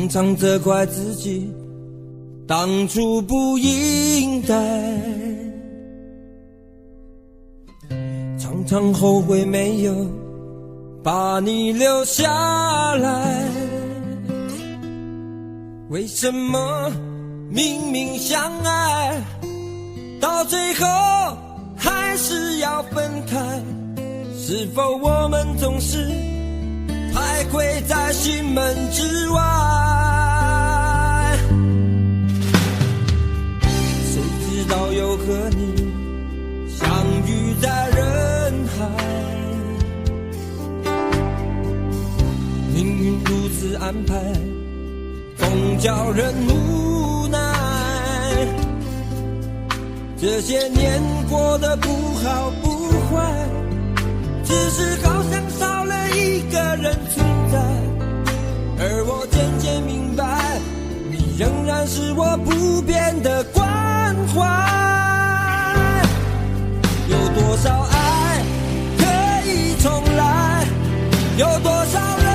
常常责怪自己当初不应该，常常后悔没有把你留下来。为什么明明相爱，到最后还是要分开？是否我们总是徘徊在心门之外？谁知道又和你相遇在人海，命运如此安排，总叫人无奈。这些年过得不好不坏，只是好像少了一个人存在。而我渐渐明白，你仍然是我不变的关怀。有多少爱可以重来，有多少人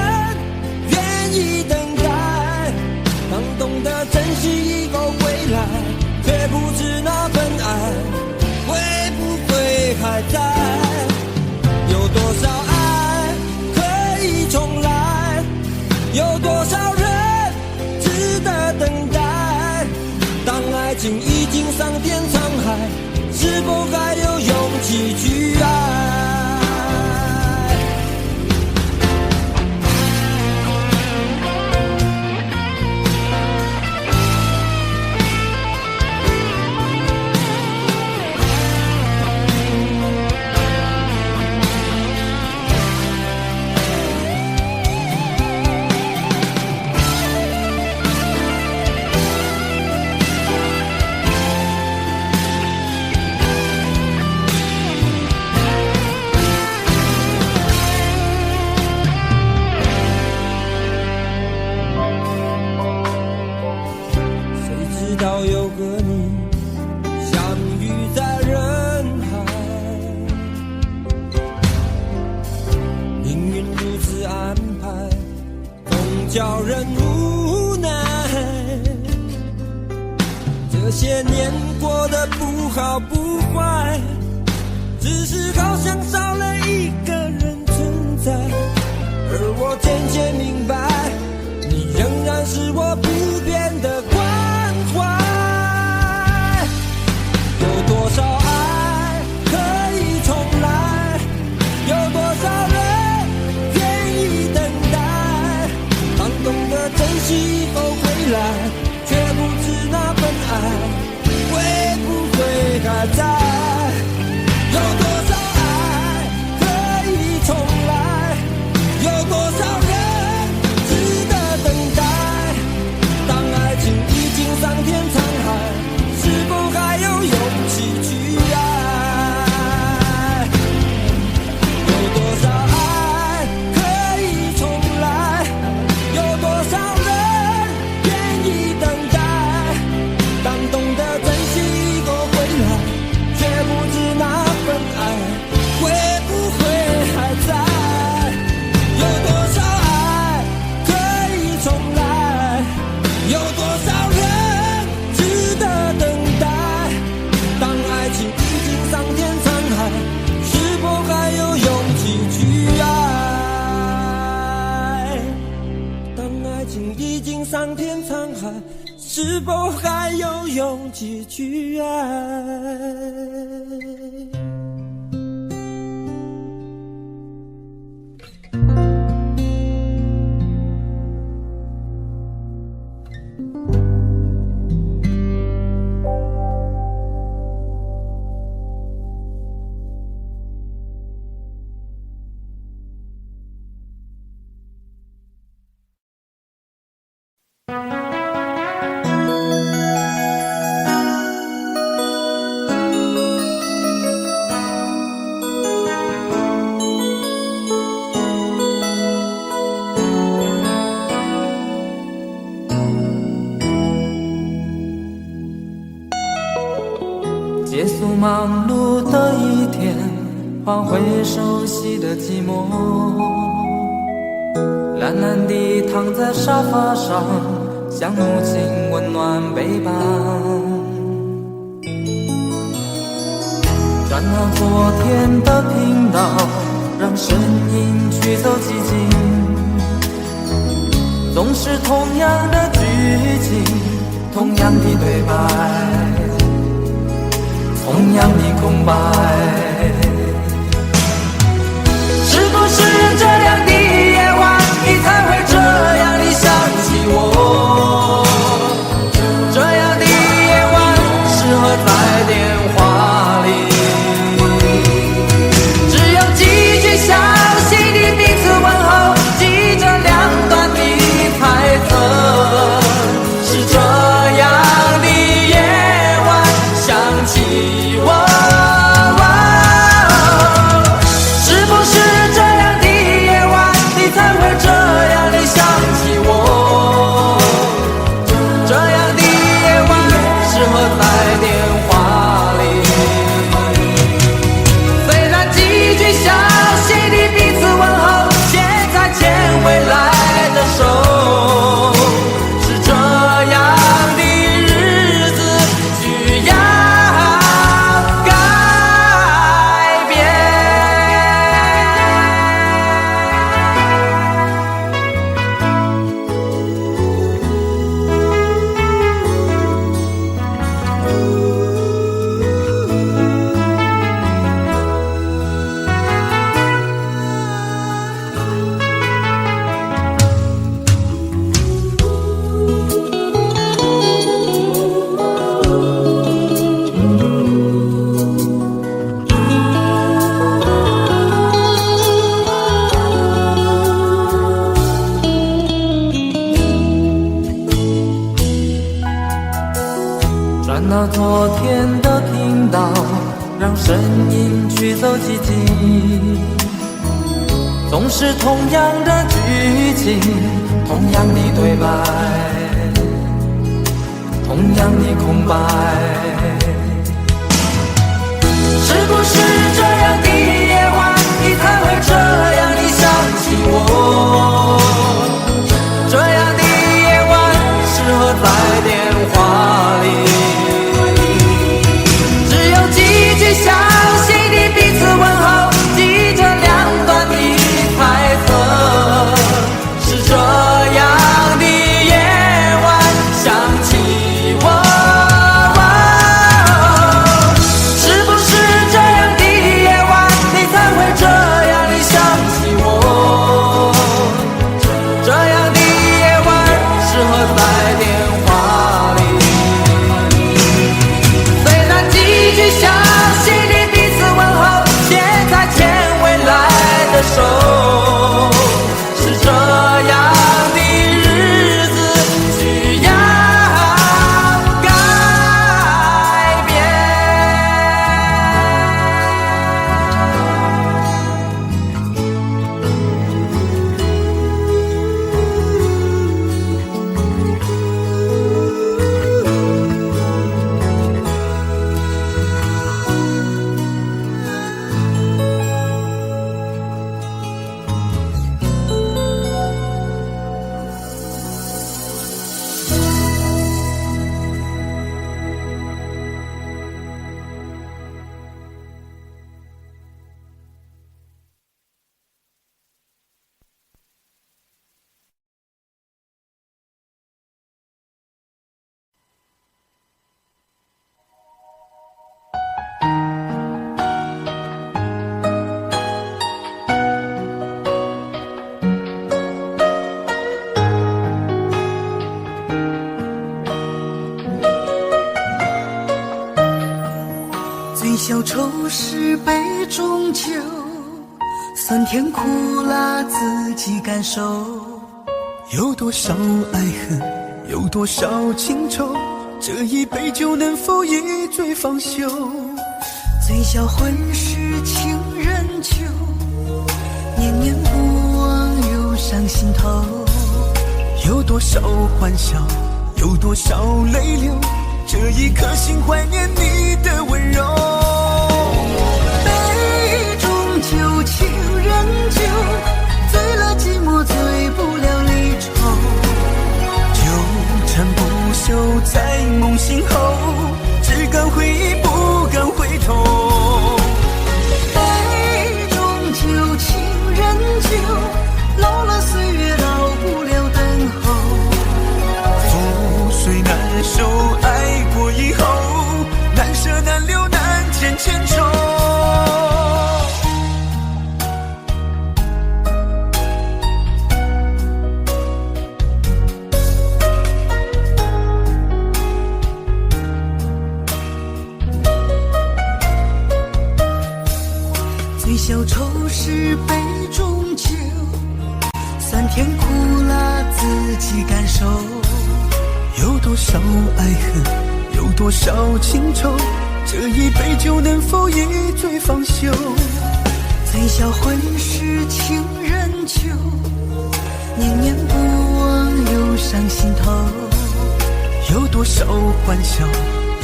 愿意等待。当懂得珍惜以后回来，却不知那份爱会不会还在。有多少爱可以重来，有多少人值得等待。当爱情已经桑田沧海，是否还有勇气去爱？叫人无奈，这些年过得不好不坏，只是好像少了一个人存在。而我渐渐明白，你仍然是我不变的关怀。有多少爱可以重来，有多少人愿意等待。当懂得珍惜以后回来，却不知那份爱会不会还在。有多少爱可以重来，有多少人值得等待。当爱情已经桑田沧海，是否还有勇气去爱？有多少爱可以重来，有多少人愿意等待。当懂得珍惜以后回来，却不知那份爱会不会还在。有多少爱可以重来，有多少人值得等待。当爱情已经桑田沧海，是否还有勇气去爱？当爱情已经桑田沧海，是否还有勇气去爱？结束忙碌的一天，换回熟悉的寂寞。懒懒地躺在沙发上，像母亲温暖背膀。转到昨天的频道，让声音驱走寂静。总是同样的剧情，同样的对白，同样的空白。是不是这样的夜晚，你才会这样地想起我？这样的夜晚适合在电话里，只有几句小心的彼此问候，记着两端的猜测。是这样的夜晚想起我。转到昨天的频道，让声音驱走寂静。总是同样的剧情，同样的对白，同样的空白。是不是这样的夜晚，你才会这样地想起我？这样的夜晚适合在电话里，小心的彼此问候，记着两端的猜测。是这样的夜晚想起我。是不是这样的夜晚，你才会这样地想起我？这样的夜晚适合在电话里，虽然几句小手，是这样的日子需要改变。醉消愁是杯中酒，酸甜苦辣自己感受。有多少爱恨，有多少情愁，这一杯酒能否一醉方休？醉消魂是情人酒，念念不忘又上心头。有多少欢笑，有多少泪流，这一颗心怀念你的温柔。杯中酒，情人酒，醉了寂寞醉不了。牵手。最消愁是杯中酒，酸甜苦辣自己感受。有多少爱恨，有多少情愁，这一杯酒能否一醉方休？醉消魂是情人酒，念念不忘忧伤心头。有多少欢笑，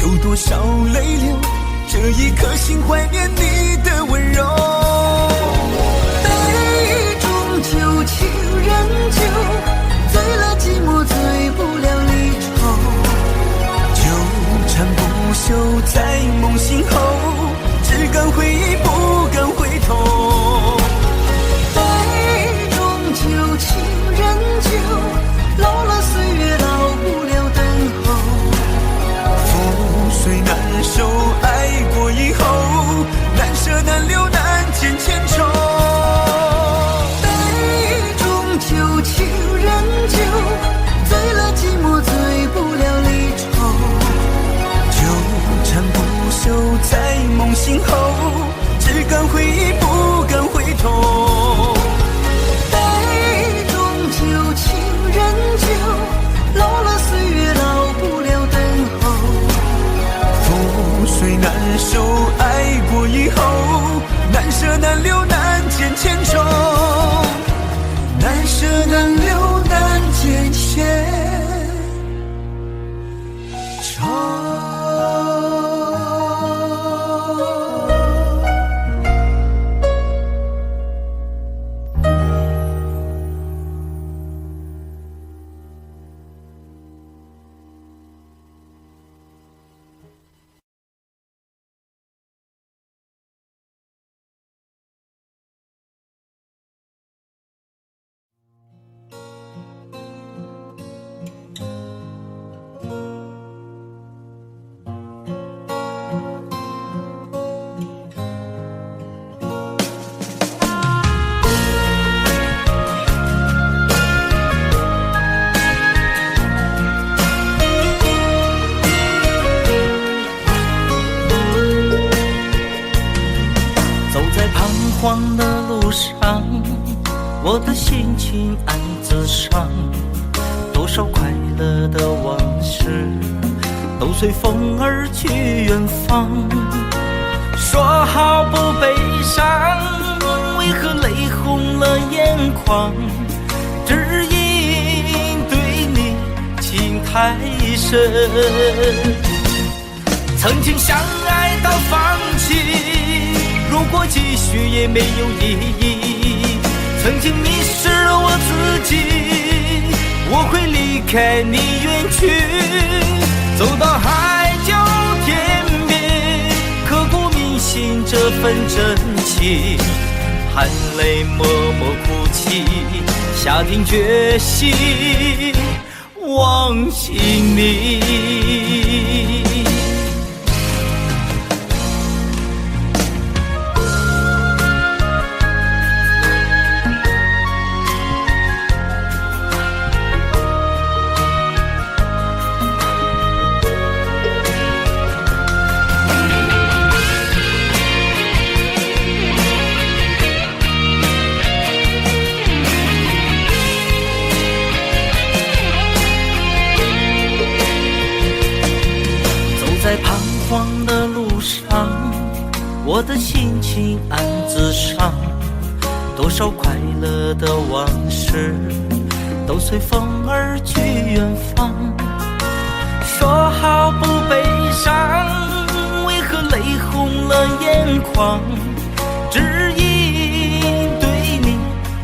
有多少泪流，这一颗心怀念你的温柔。杯中酒，情人酒，醉了寂寞，醉不了离愁。纠缠不休在梦醒后，只敢回忆不敢回头。杯中酒，情人酒，老了岁月老不了等候。覆水难收，爱过以后，难舍难留难见千愁。杯中酒，情人酒，醉了寂寞，醉不了离愁。纠缠不休在梦醒后，只敢回忆不敢回头。杯中酒，情人酒，老了岁月老不了等候。覆水难收，爱过以后，难舍难留难见千愁。难舍难留难见千愁。慌的路上，我的心情暗自伤，多少快乐的往事都随风而去远方。说好不悲伤，为何泪红了眼眶？只因对你情太深，曾经相爱到放弃，如果继续也没有意义。曾经迷失了我自己，我会离开你远去，走到海角天边，刻骨铭心这份真情，含泪默默哭泣，下定决心忘记你。在彷徨的路上，我的心情暗自伤，多少快乐的往事都随风而去远方。说好不悲伤，为何泪红了眼眶？只因对你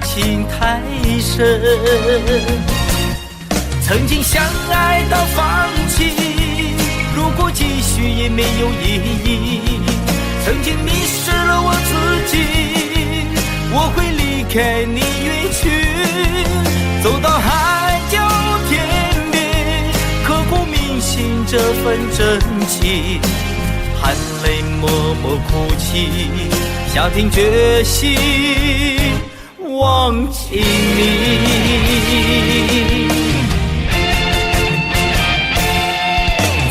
情太深，曾经相爱到放弃，如果继续也没有意义。曾经迷失了我自己，我会离开你远去，走到海角天边，刻骨铭心这份真情，含泪默默默哭泣，下定决心忘记你。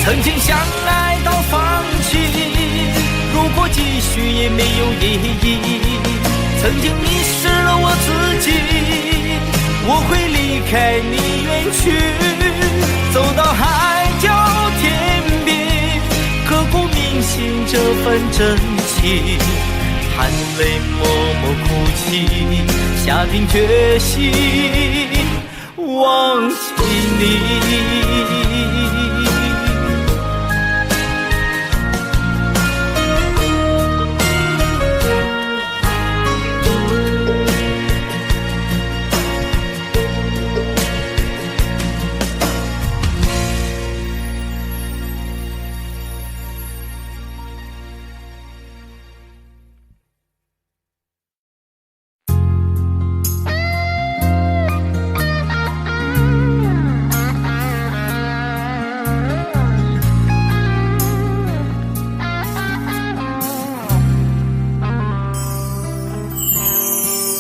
曾经相爱到放弃，如果继续也没有意义。曾经迷失了我自己，我会离开你远去，走到海角天边，刻骨铭心这份真情，含泪默默哭泣，下定决心忘记你。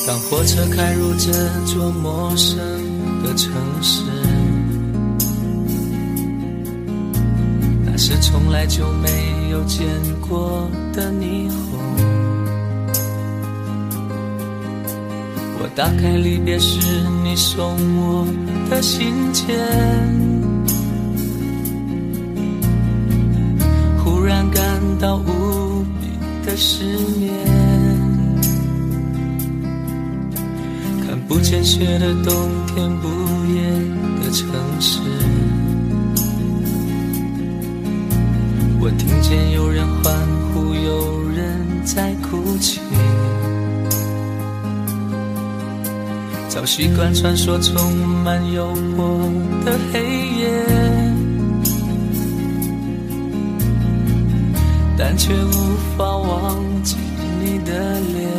当火车开入这座陌生的城市，那是从来就没有见过的霓虹。我打开离别时你送我的信件，忽然感到无比的失眠。看不见雪的冬天，不夜的城市，我听见有人欢呼，有人在哭泣。早习惯传说充满诱惑的黑夜，但却无法忘记你的脸。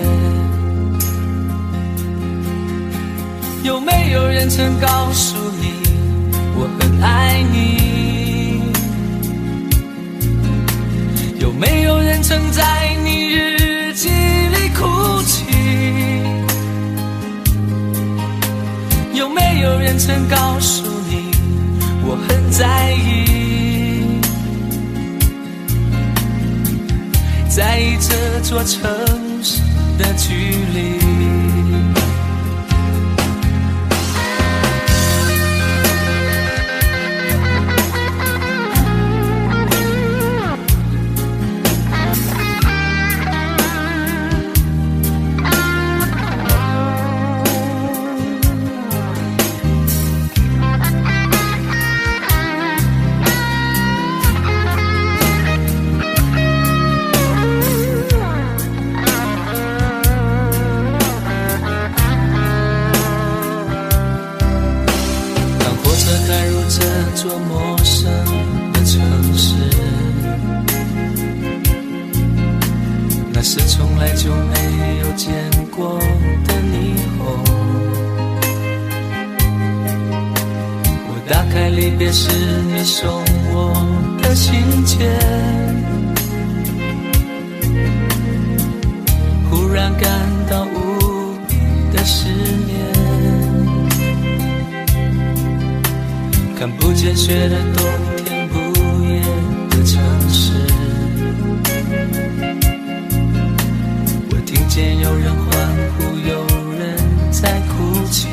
有没有人曾告诉你我很爱你？有没有人曾在你日记里哭泣？有没有人曾告诉你我很在意？在意这座城市的距离。这座陌生的城市，那是从来就没有见过的霓虹。我打开离别时你送我的信件，忽然感到无比的失眠。看不见雪的冬天，不夜的城市，我听见有人欢呼，有人在哭泣。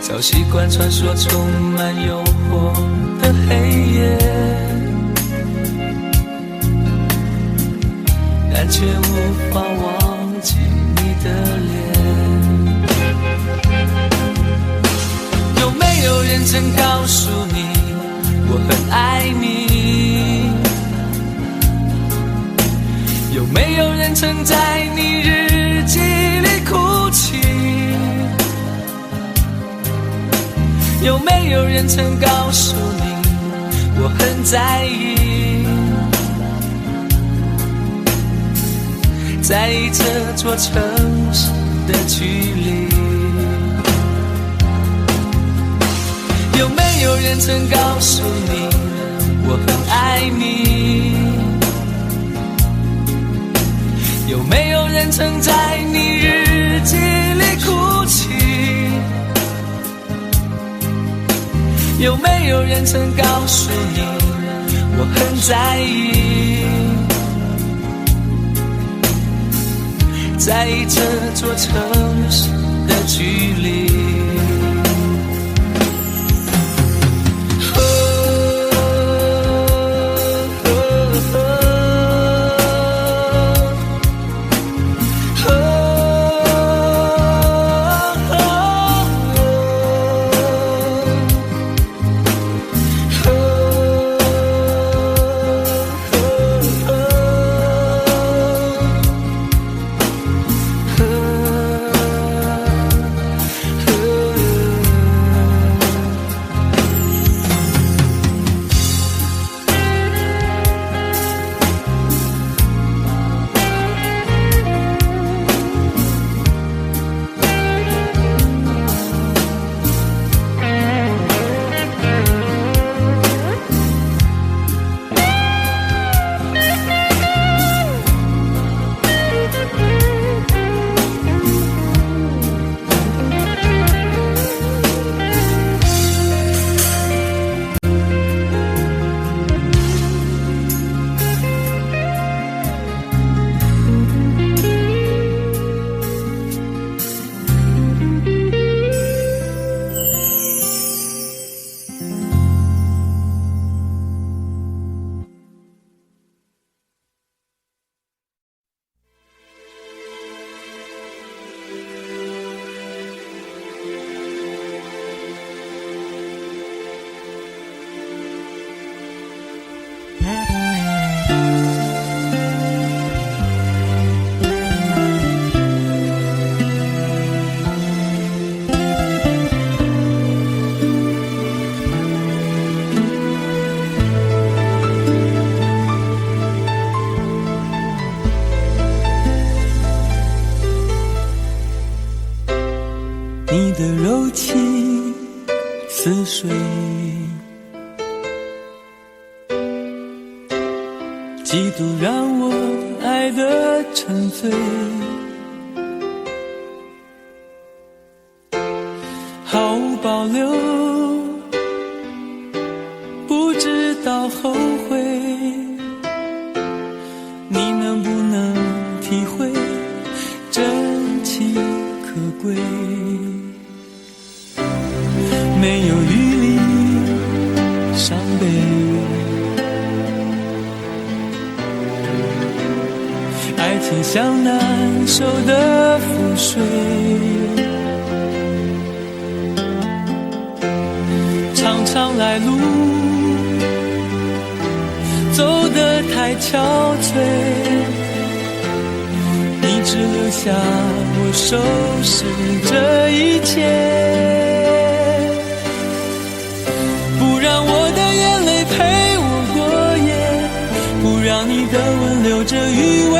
早习惯传说充满诱惑的黑夜，但却无法忘记你的脸。有没有人曾告诉你我很爱你？有没有人曾在你日记里哭泣？有没有人曾告诉你我很在意？在意这座城市的距离。有没有人曾告诉你我很爱你？没有人曾告诉你我很在意，在意这座城市的距离。你的柔情似水，嫉妒让我爱得沉醉，毫无保留，不知道后悔。你能不能体会真情可贵？没有余力伤悲，爱情像难收的覆水，常常来路走得太憔悴，你只留下我收拾这一切。让我的眼泪陪我过夜，不让你的吻留着余味，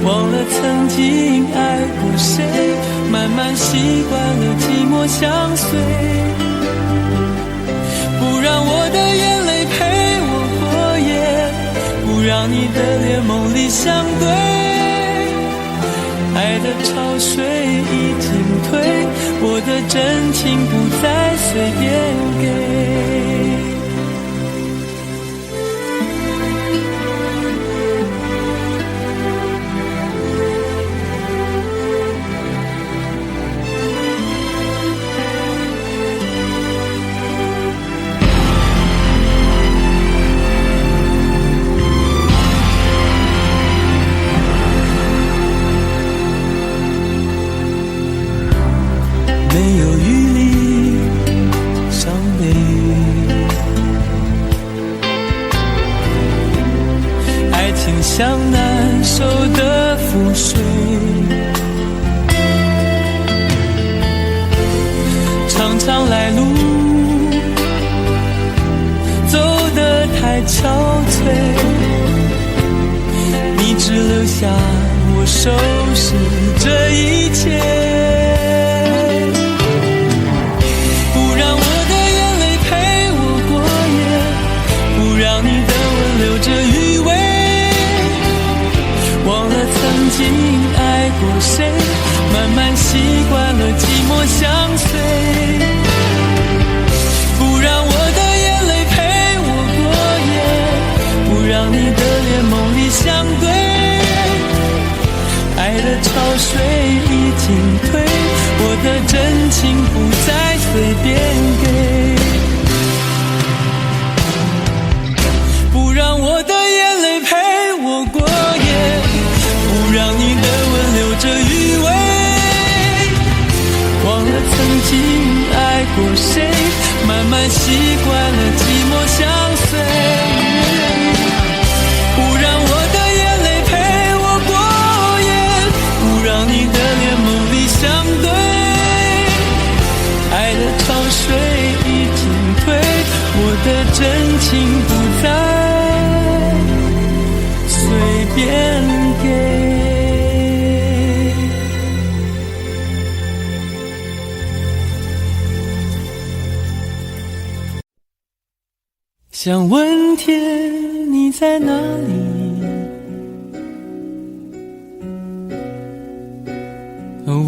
忘了曾经爱过谁，慢慢习惯了寂寞相随。不让我的眼泪陪我过夜，不让你的脸梦里相对，爱的潮水已经退，我的真情不再随便给。没有余力伤悲，爱情像难收的覆水，常常来路走得太憔悴，你只留下我收拾这一切。留着余味，忘了曾经爱过谁，慢慢习惯了寂寞相随。水已经退，我的真情不再随便给，不让我的眼泪陪我过夜，不让你的吻留着余味，忘了曾经爱过谁，慢慢习惯了寂寞相随，不让我的眼泪陪我过夜，不让你的脸梦里相对，爱的潮水已经退，我的真情不再随便给。想问天你在哪里，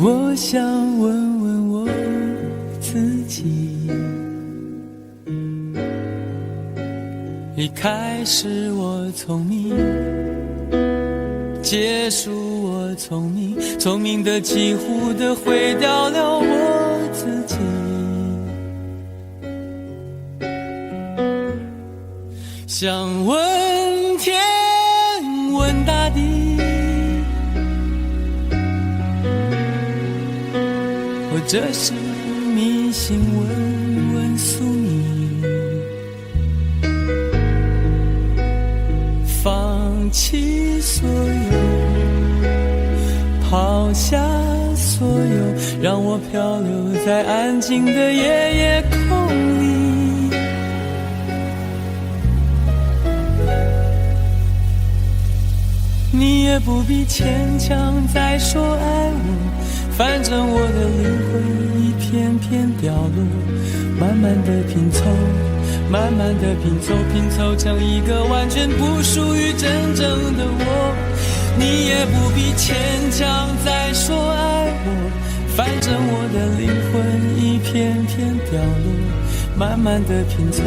我想问问我自己，离开时我聪明，结束我聪明，聪明的几乎的毁掉了我自己，想问天问大地，或者是迷信问问宿命，放弃所有，抛下所有，让我漂流在安静的夜夜空里，你也不必牵强再说爱我，反正我的灵魂一片片掉落，慢慢的拼凑，慢慢的拼凑，拼凑成一个完全不属于真正的我，你也不必牵强再说爱我，反正我的灵魂一片片掉落，慢慢的拼凑，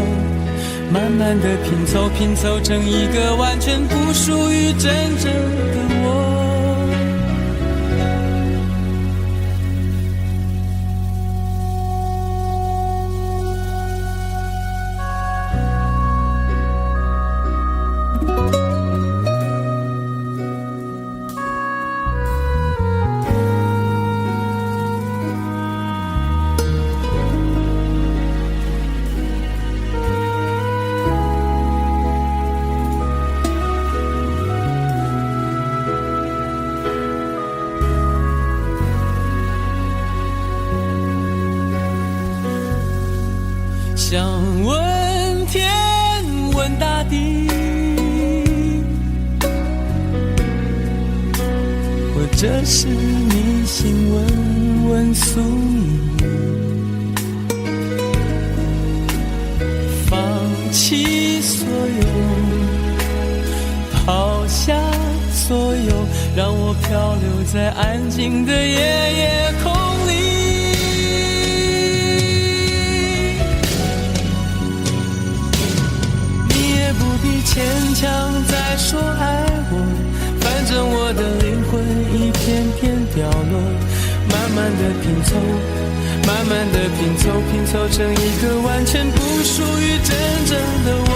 慢慢的拼凑，拼凑成一个完全不属于真正的我。想问天问大地，或者是迷信问问宿命，放弃所有，抛下所有，让我漂流在安静的夜夜空里，牵强再说爱我，反正我的灵魂一片片掉落，慢慢的拼凑，慢慢的拼凑，拼凑成一个完全不属于真正的我，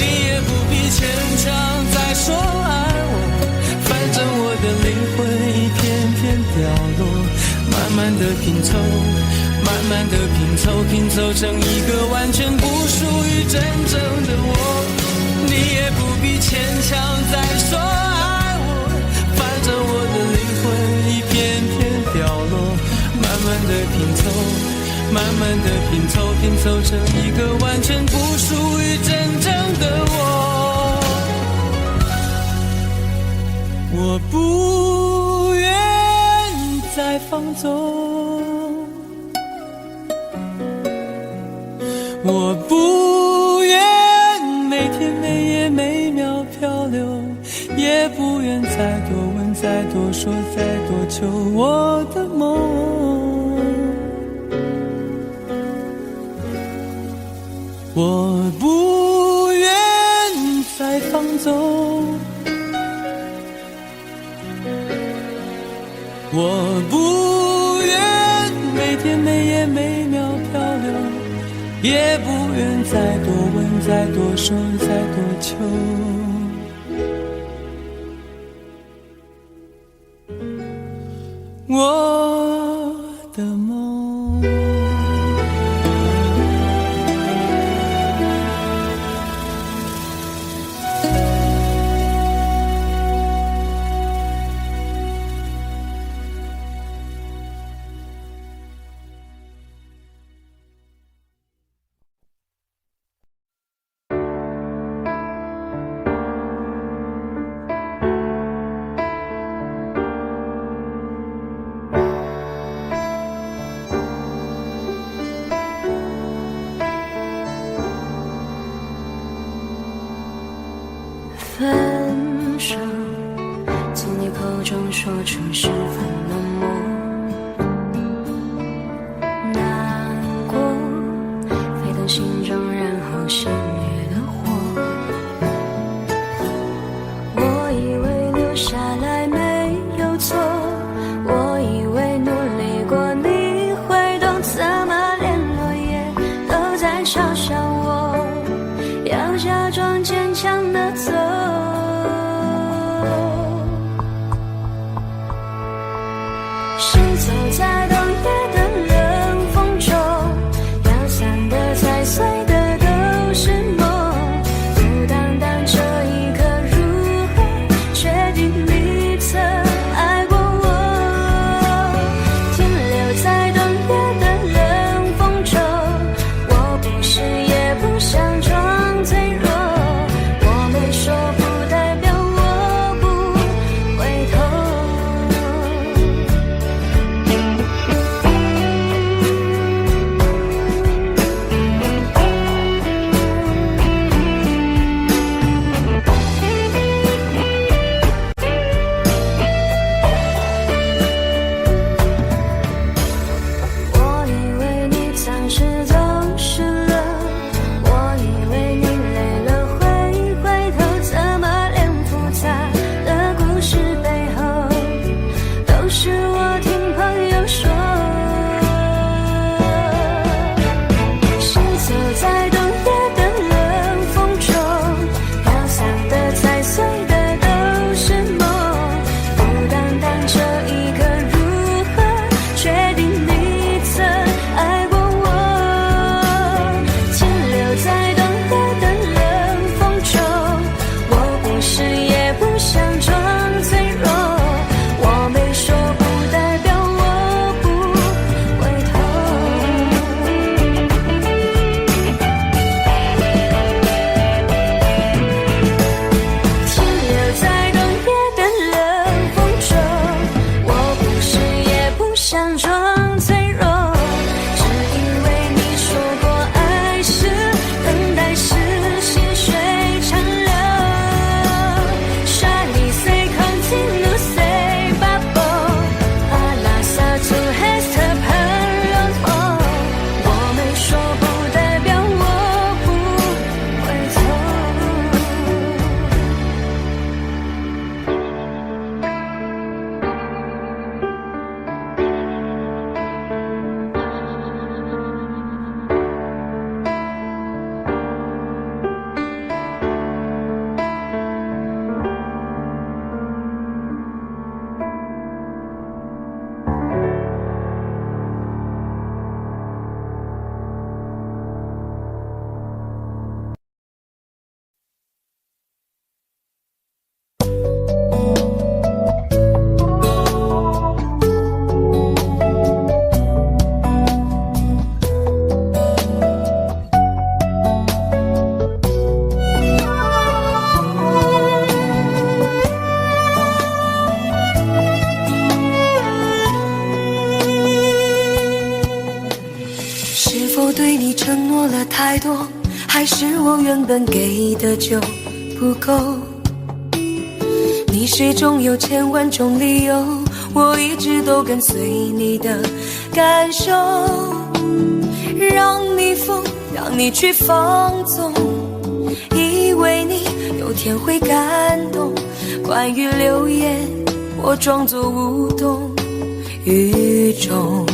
你也不必牵强再说爱我，反正我的灵魂一片片掉落，慢慢的拼凑，慢慢的拼凑，拼凑成一个完全不属于真正的我，你也不必牵强再说爱我，反正我的灵魂一片片掉落，慢慢的拼凑，慢慢的拼凑，拼凑成一个完全不属于真正的我，我不愿再放纵，我不愿每天每夜每秒漂流，也不愿再多问再多说再多求我的梦，我不愿再放纵，我不愿每天每夜每秒漂流，也不愿再多问再多说再多求。我的梦，分手，从你口中说出十分冷漠，难过，沸腾心中，然后熄灭的火。我以为留下来没有错，我以为努力过你会懂，怎么连落叶都在嘲笑我，要假装坚强的走。是走在冬夜的冷风中，要散的踩碎的都是梦，孤单单这一刻如何确定你曾爱过我，停留在冬夜的冷风中，我不是也不想装脆弱，我没说不代表我不回头。我以为你暂时走失了，我以为你累了会回头，怎么连复杂的故事背后都是我听朋友说。是走在冬夜的冷风中，要散的踩碎的都是梦，孤单单这一刻如何确定你曾爱过我，停留在冬夜的冷风中，我不是也不想装脆弱，我没说不代表我不回头。停留在冬夜的冷风中，我不是也不想装脆弱，只因为你说过爱是等待是细水长流。Shiny say continue say bubble ala sa tu hesta parlo， 我没说不代表我不回头。是否对你承诺了太多，还是我原本给的就不够？你始终有千万种理由，我一直都跟随你的感受，让你疯，让你去放纵，以为你有天会感动。关于流言，我装作无动雨中。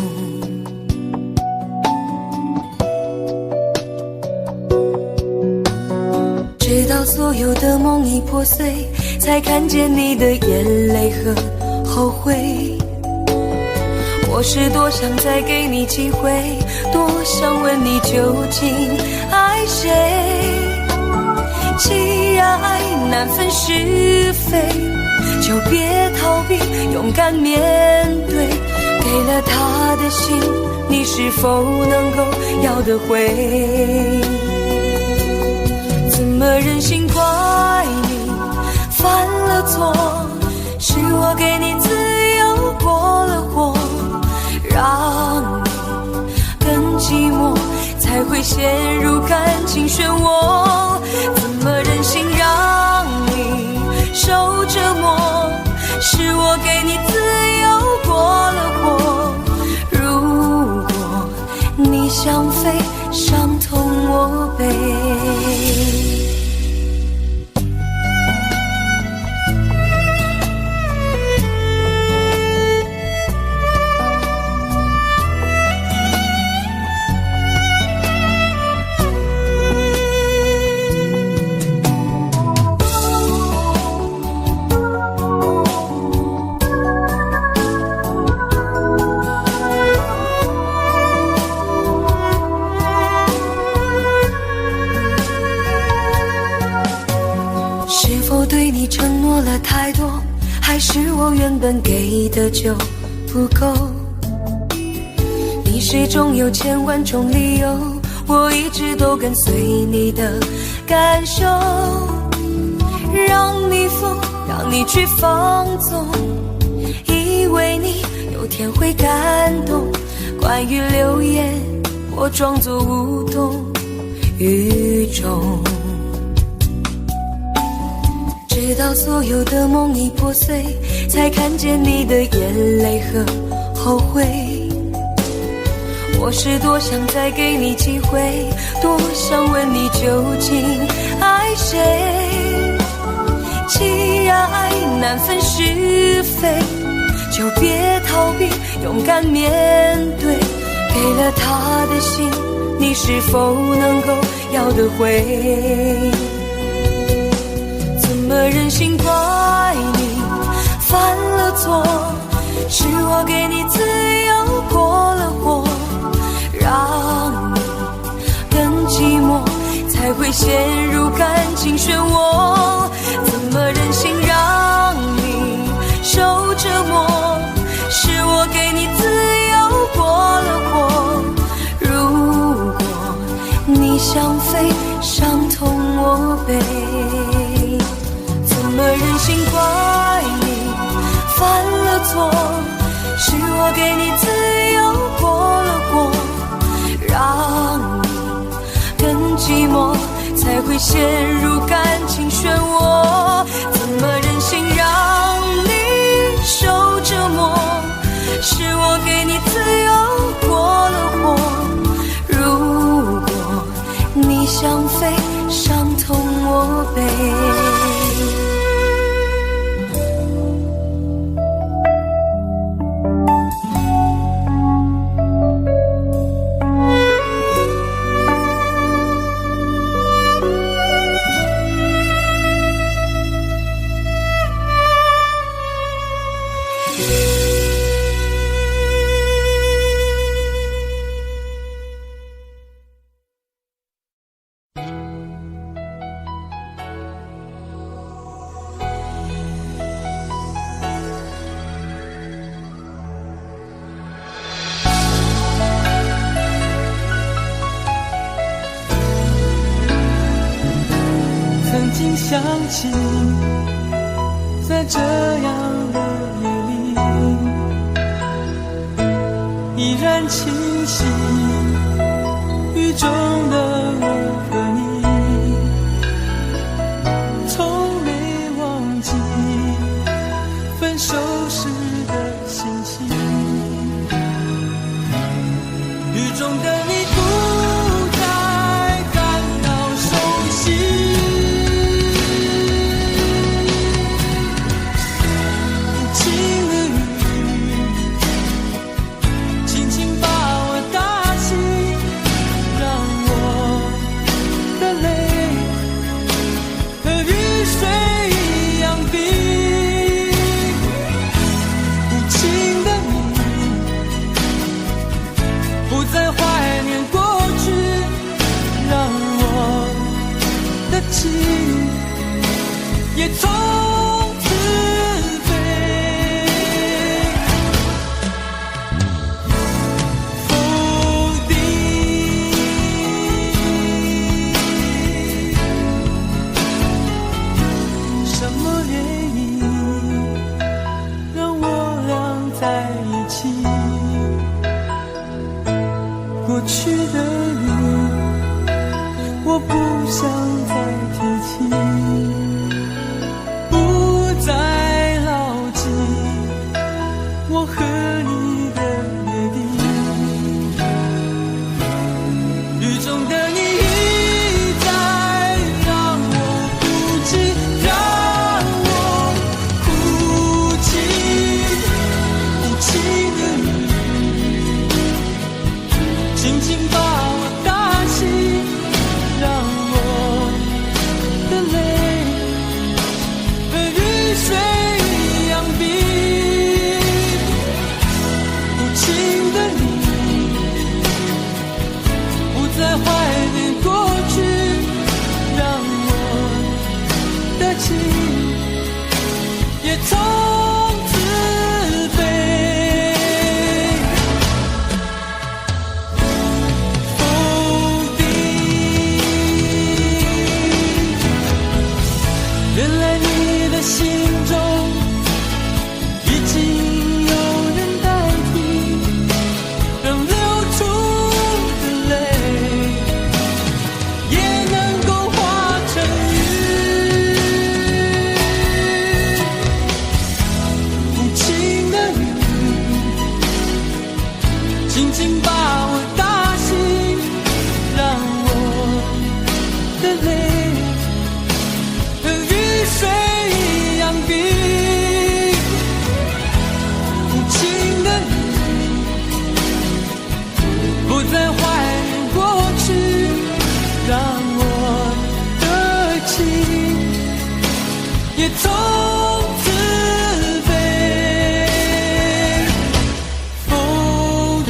直到所有的梦已破碎，才看见你的眼泪和后悔。我是多想再给你机会，多想问你究竟爱谁。既然爱难分是非，就别逃避，勇敢面对。给了他的心，你是否能够要得回？怎么忍心怪你犯了错？是我给你自由过了火，让你更寂寞，才会陷入感情漩涡。怎么忍心让你受折磨？是我给你自由过了火。如果你想飞，伤痛我背。承诺了太多，还是我原本给的就不够？你始终有千万种理由，我一直都跟随你的感受，让你疯，让你去放纵，以为你有天会感动。关于流言，我装作无动于衷。直到所有的梦已破碎，才看见你的眼泪和后悔。我是多想再给你机会，多想问你究竟爱谁。既然爱难分是非，就别逃避，勇敢面对。给了他的心，你是否能够要得回？怎么忍心怪你犯了错？是我给你自由过了火，让你更寂寞，才会陷入感情漩涡。怎么忍心让你受折磨？是我给你自由过了火。如果你想飞，伤痛我背。怎么忍心怪你犯了错？是我给你自由过了火，让你更寂寞，才会陷入感情漩涡。怎么忍心让你受折磨？是我给你自由过了火。如果你想飞，伤痛我背。曾经想起，在这样的夜里，依然清晰雨中的我和你，从没忘记分手时的心情。雨中的你不再感到熟悉，停了雨，也从此飞。否定什么原因让我俩在一起？过去的你，我不想再提起，不再牢记我和你的约定。雨中的你一再让我哭泣，让我哭泣，无情的你轻轻把我打醒，让我的泪和雨水一样冰。无情的你不再怀念过去，让我的情也从此飞。否定，原来你的心中已经有人代替，让流出的泪也能够化成雨。无情的你轻轻把我打醒，让我的泪和雨水一样冰。无情的你不再怀念过去，让我的情也从此飞。否定。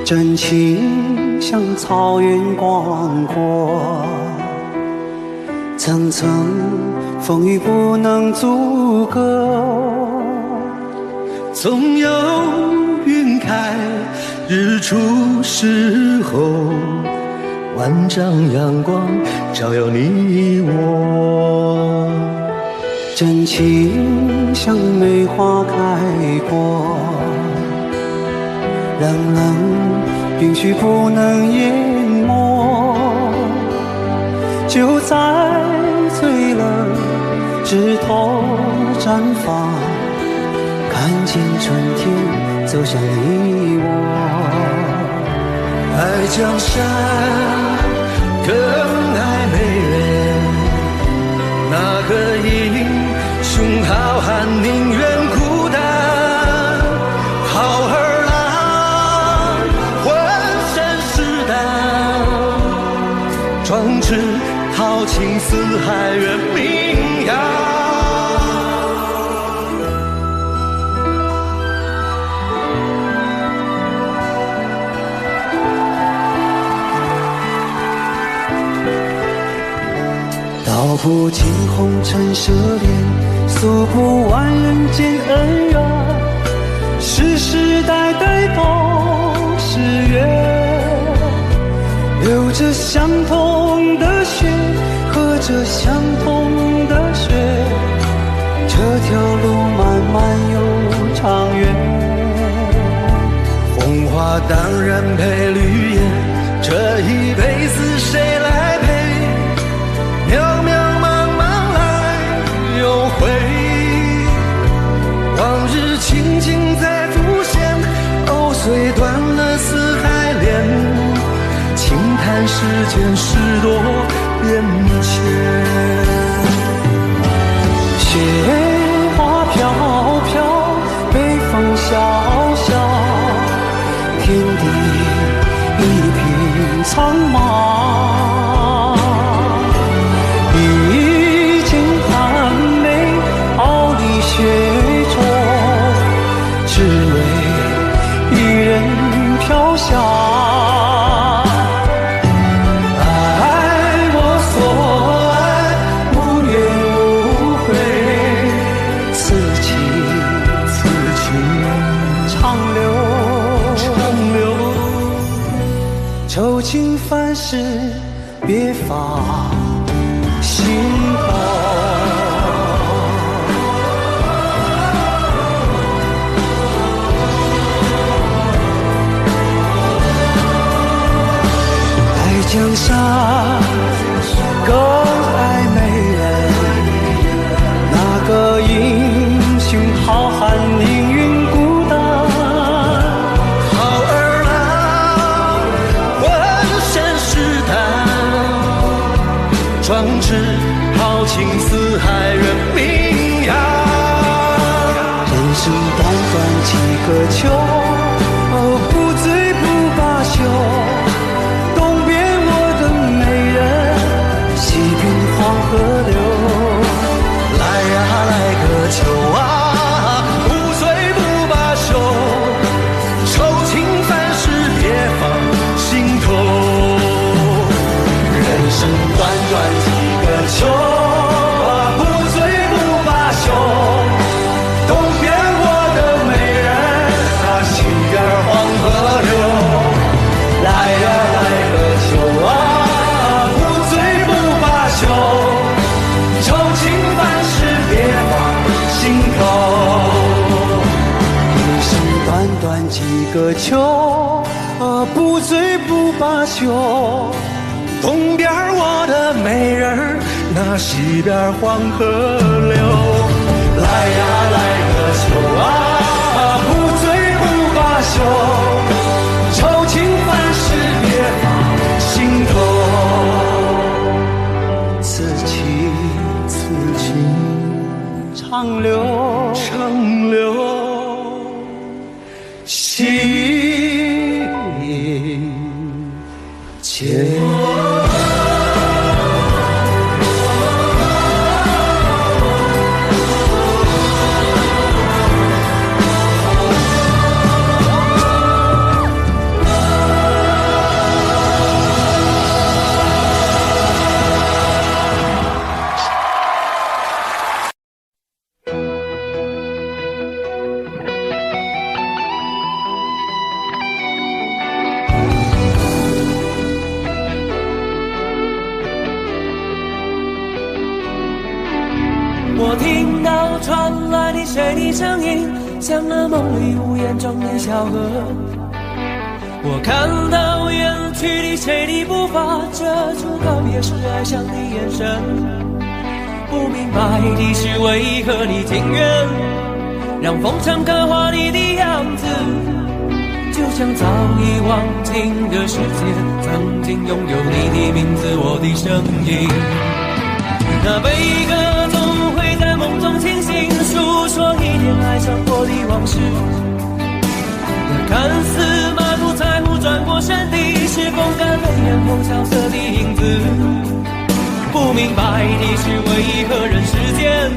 真情像草原广阔，层层风雨不能阻隔。总有云开日出时候，万丈阳光照耀你我。真情像梅花开过，冷冷允许不能淹没，就在最冷枝头绽放，看见春天走向你我。爱江山更爱美人，哪个英雄好汉宁愿孤单？好儿郎浑身是胆，壮志豪情四海远名扬。道不尽红尘奢恋，诉不完人间恩怨，世世代代都是缘，流着相同的血，喝着相同的血，这条路漫漫又花当然配绿叶，这一辈子谁来陪？渺渺茫茫来又回，往日情景再浮现，藕虽断了丝还连，轻叹世间事多变迁。雪花飘飘，北风萧萧，天地一匹苍马，一襟寒梅傲立雪中，只为一人飘下。愁情烦事别放心头，爱江山更爱美人，那个英雄好汉命运孤单，好儿郎浑身是胆，壮志豪情四海人名扬。人生短短几个秋，不醉不罢休，东边我的美人，西边黄河流。来呀来个秋啊，不醉不罢休，愁情烦事别放心头。人生短短几个秋，不醉不罢休，东边我的美人，西边黄河流。来呀来个秋啊，不醉不罢休，愁情烦事别放心头。人生短短几个秋，不醉不罢休，东边我的美人，那西边黄河流。来呀来个秋啊，不醉不罢休，愁情烦事别放心头。此情此情长留长留，心间。我听到传来你谁的声音，像那梦里无言中的小河。我看到远去的谁的步伐，遮住告别时哀伤的眼神。不明白的是为何你情愿让风尘刻画你的样子，就像早已忘情的世界曾经拥有你的名字，我的声音。那悲歌总会在梦中清醒，诉说一点爱上过的往事。那看似满不在乎转过身的，是风干泪眼后萧瑟的影子。不明白的是为何人世间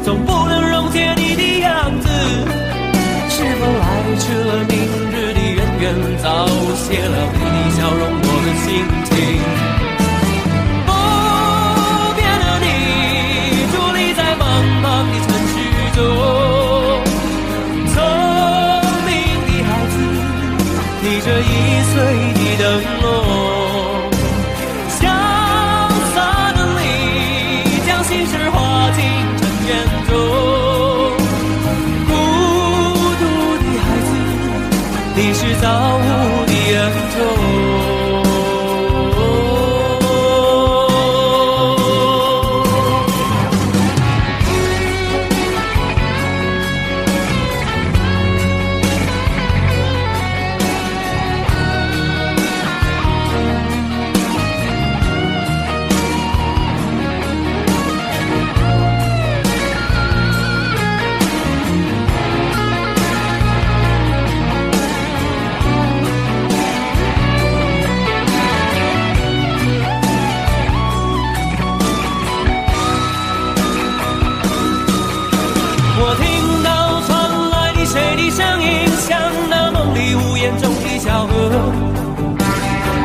总不能溶解你的样子，是否来迟了明日的渊源，早谢了你的笑容我的心情。这一岁的灯笼，潇洒的你将心事化进尘缘中，孤独的孩子，你是造物的恩宠。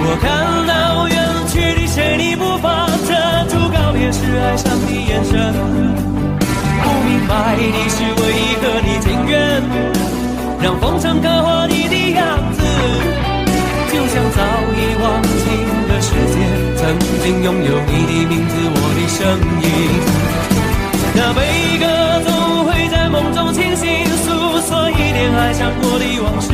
我看到远去的谁的步伐，遮住告别时哀伤的眼神。不明白的是为何你情愿让风尘刻画你的样子，就像早已忘情的世界曾经拥有你的名字，我的声音。那悲歌总会在梦中清醒，诉说一点爱上过的往事。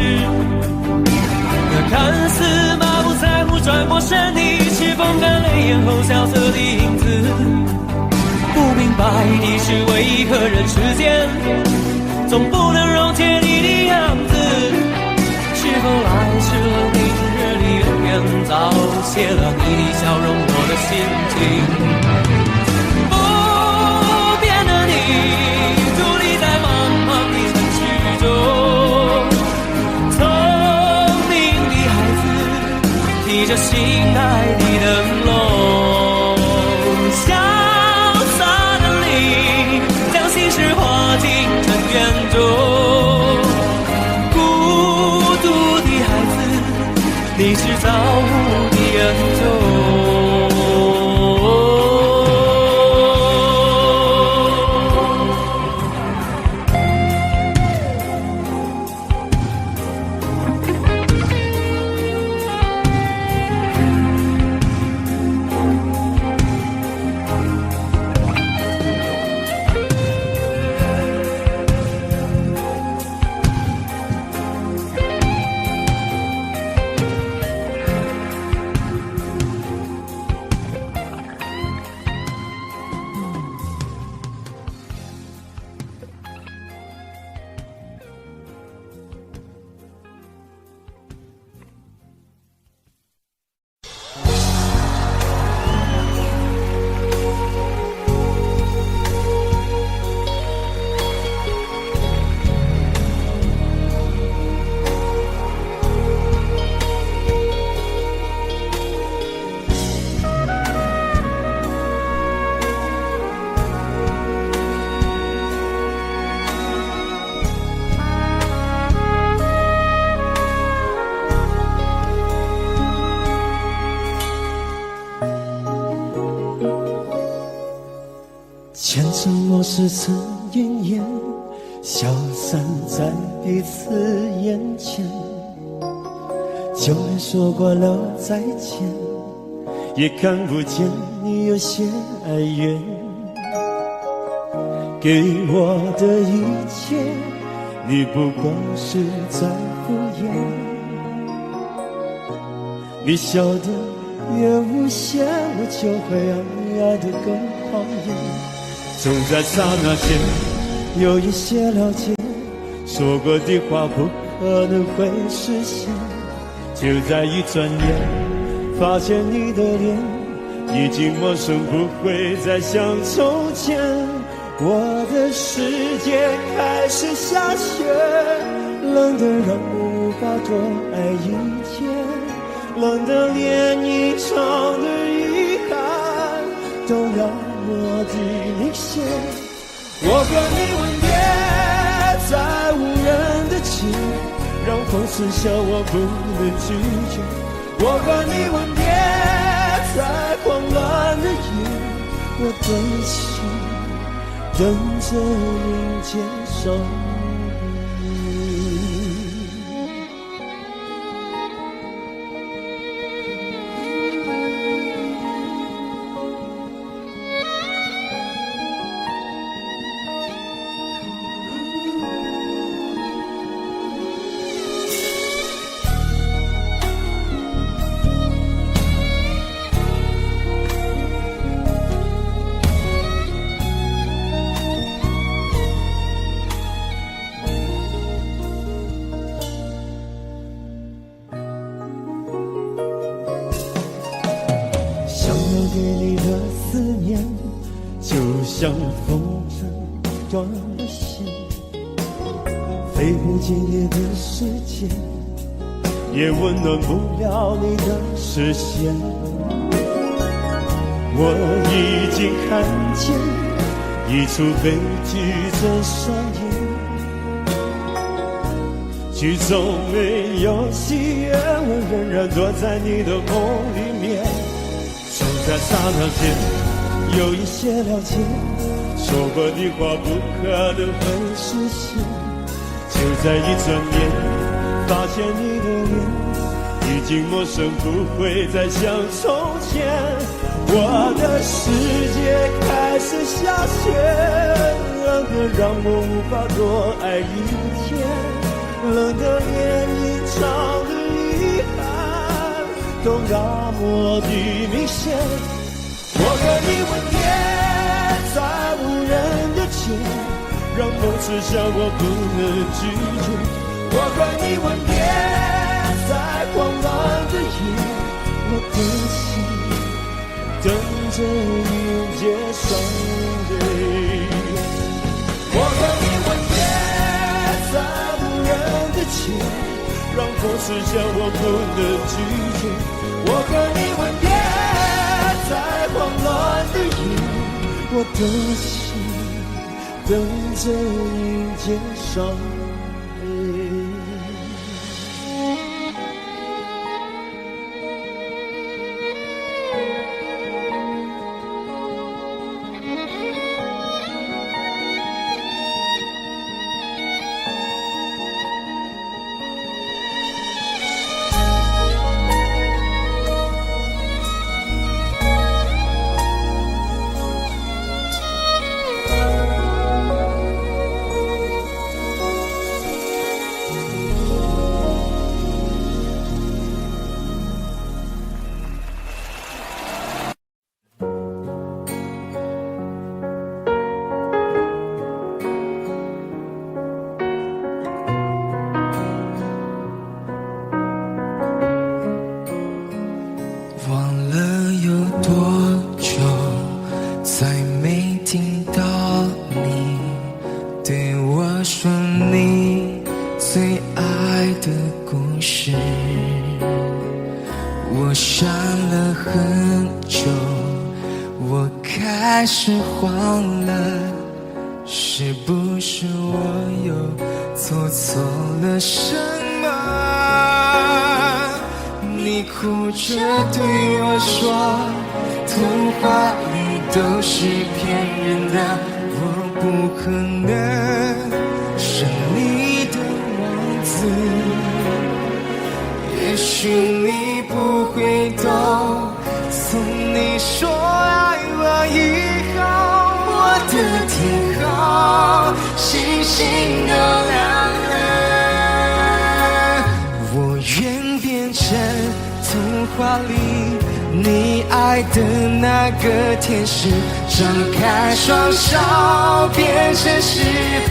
那看似满不在乎转过身的，是风干泪眼后萧瑟的影子。不明白的是为何人世间总不能溶解你的样子，是否来迟了明日的远远，早谢了你的笑容我的心情。不变的你伫立在茫茫的城市中，提着心爱的灯笼，潇洒的你将心事化进尘缘中。孤独的孩子，你是造物的恩宠。前尘往事曾奄奄，消散在彼此眼前。就连说过了再见，也看不见你有些哀怨。给我的一切，你不过是在敷衍。你笑得越无邪，我就会爱得更狂野。总在刹那间有一些了解，说过的话不可能会实现。就在一转眼，发现你的脸已经陌生，不会再像从前。我的世界开始下雪，冷得让我无法多爱一天，冷得连一场的遗憾都要我的明显。我和你吻别在无人的街，让风痴笑我不能拒绝。我和你吻别在慌乱的夜，我等起等着迎接少女。像风筝断了线，飞不进你的世界，也温暖不了你的视线。我已经看见一出悲剧正上演，剧中没有喜悦，我仍然躲在你的梦里面。就在刹那间有一些了解，说过的话不可能会实现。就在一转眼发现你的脸已经陌生，不会再像从前。我的世界开始下雪，冷得让我无法多爱一天，冷得连隐藏的遗憾都那么的明显。我和你吻别在无人的街，让梦刺向我不能拒绝。我和你吻别在狂乱的夜，我的心等着迎接双对。我和你吻别在无人的街，让风刺向我不能拒绝。我和你吻别在狂乱的夜，我的心等着迎接双对。天使张开双手，变成翅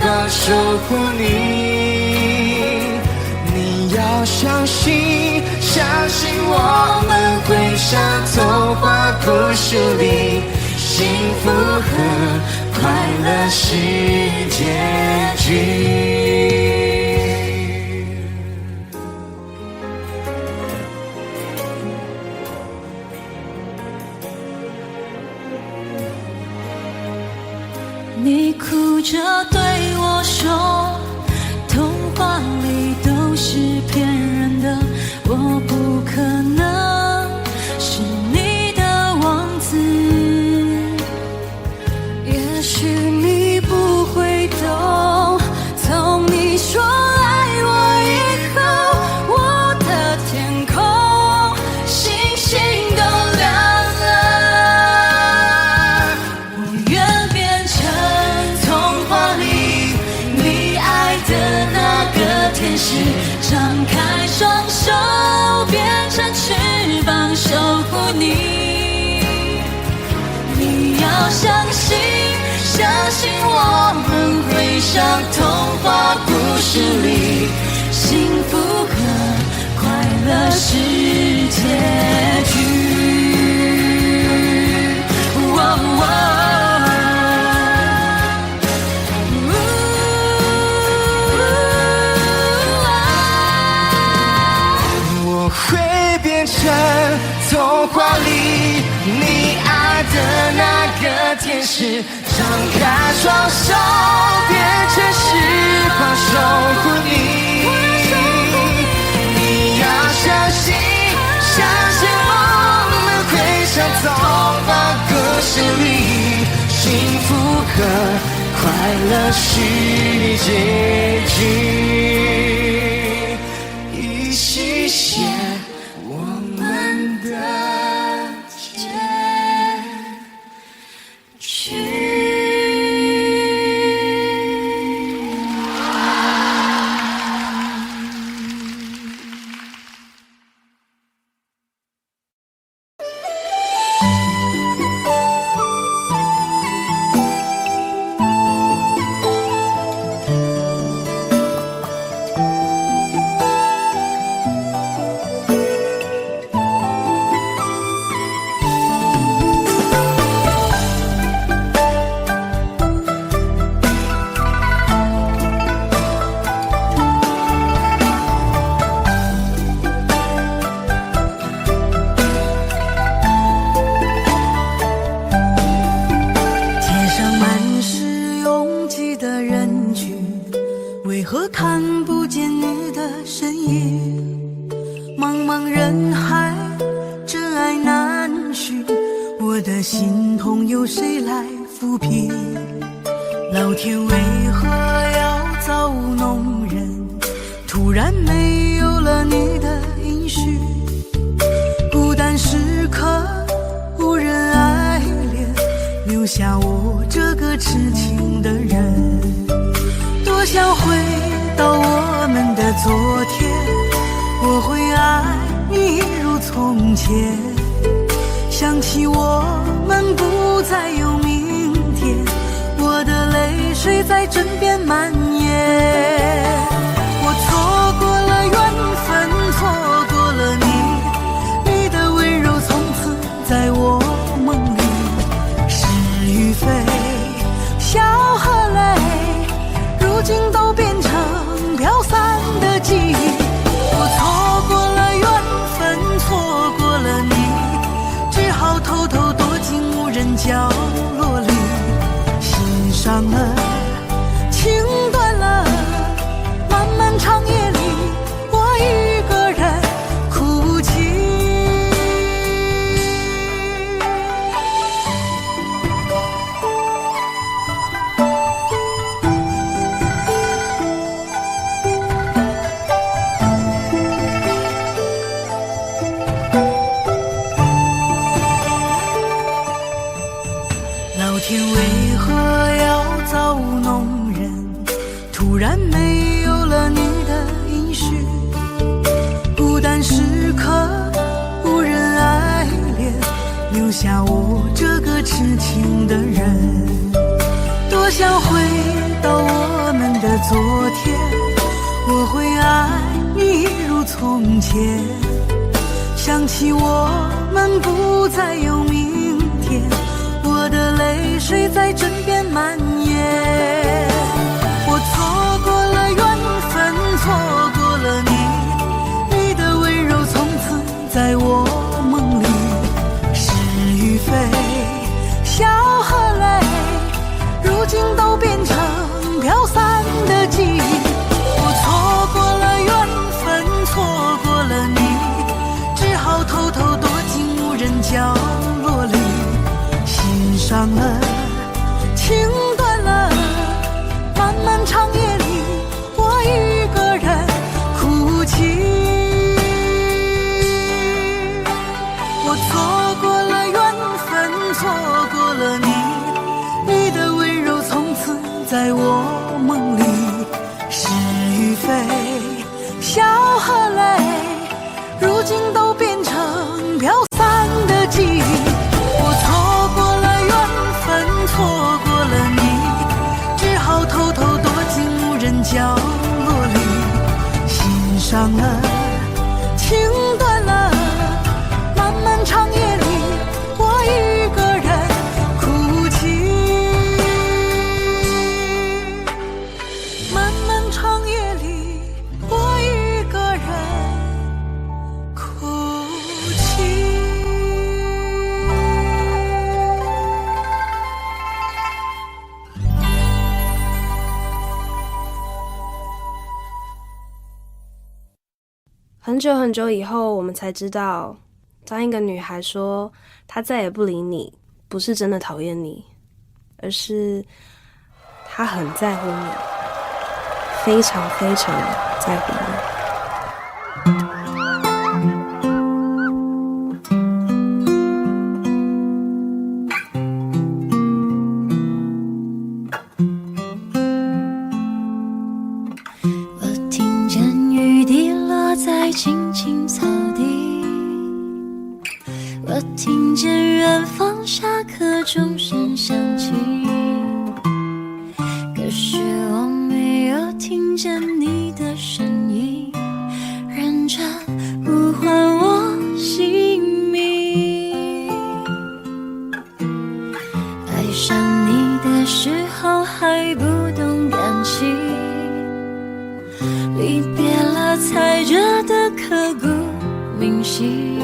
膀守护你。你要相信，相信我们会像童话故事里，幸福和快乐是结局。你哭着对我说，童话里都是骗人的，我不可能是你的王子。也许你不会懂，从你说爱我以后，我的天空星星都亮了。我愿变成的那个天使，张开双手，变成翅膀守护你。你要相信，相信我们会像童话故事里，幸福和快乐是结局。是张开双手，变成是怕守护你。你要相信，相信我们会像童话故事里，幸福和快乐是结局。一起写我们的结局。想起我们不再有明天，我的泪水在枕边蔓延。我错过了缘分，错过了你，你的温柔从此在我梦里。是与非，笑和泪，如今都变成飘散的记忆。我错过了缘分，错过了你，只好偷偷躲进无人角落里，心伤了，情断了，漫漫长夜里，我一个人哭泣。老天为何要造物弄人？突然没有了你的音讯，孤单时刻无人爱恋，留下我这个痴情的人。多想回到我们的昨天，我会爱你一如从前。想起我们不再有明天，我的泪水在枕边蔓延。我错过了缘分，错过了你，你的温柔从此在我梦里。是与非，笑和泪，如今都变成飘散的记忆。我错过了缘分，错过了你，只好偷偷躲进无人角落里，心伤了，情断了，漫漫长夜里，我一个人哭泣。我错过了缘分，错过了你，你的温柔从此在我梦里。是与非，笑和泪，如今都变成飘散的记忆。我错过了缘分，错过了你，只好偷偷躲进无人角落里，心伤了，情断了，漫漫长夜里，我一个人哭泣。漫漫长夜里，我一个人哭泣。很久很久以后，我们才知道，当一个女孩说她再也不理你，不是真的讨厌你，而是她很在乎你，非常非常在乎你。青青草地，我听见远方下课钟声响起，可是我没有听见你的声音，认真呼唤我姓名。爱上你的时候还不懂感情，离别了才觉得刻骨铭心，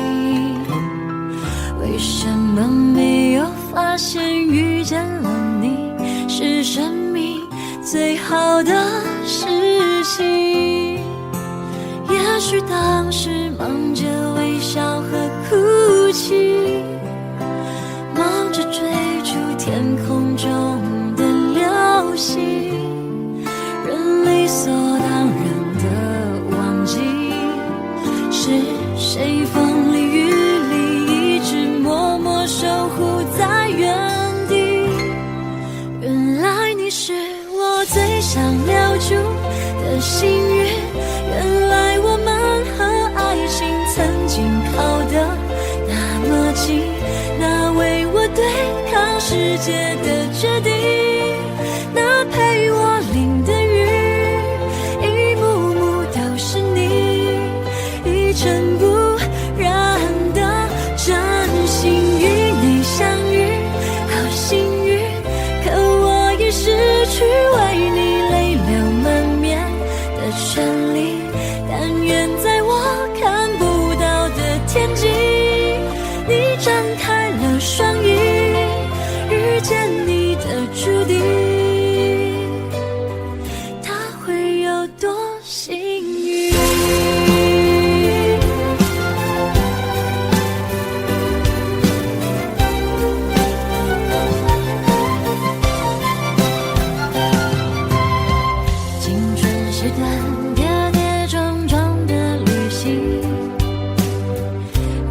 为什么没有发现遇见了你是生命最好的事情？也许当时忙着微笑和哭泣，忙着追逐天空中的流星，人理所当然的忘记是谁风里雨里一直默默守护在原地。原来你是我最想留住的幸运，原来我们和爱情曾经靠得那么近，那为我对抗世界的决定，那陪我淋的雨，一幕幕都是你，一尘不染的真心。与你相遇好幸运，可我已失去为你泪流满面的权利，但愿在我看不到的天际，你张开了双翼，遇见你的注定，他会有多幸运？青春是段跌跌撞撞的旅行，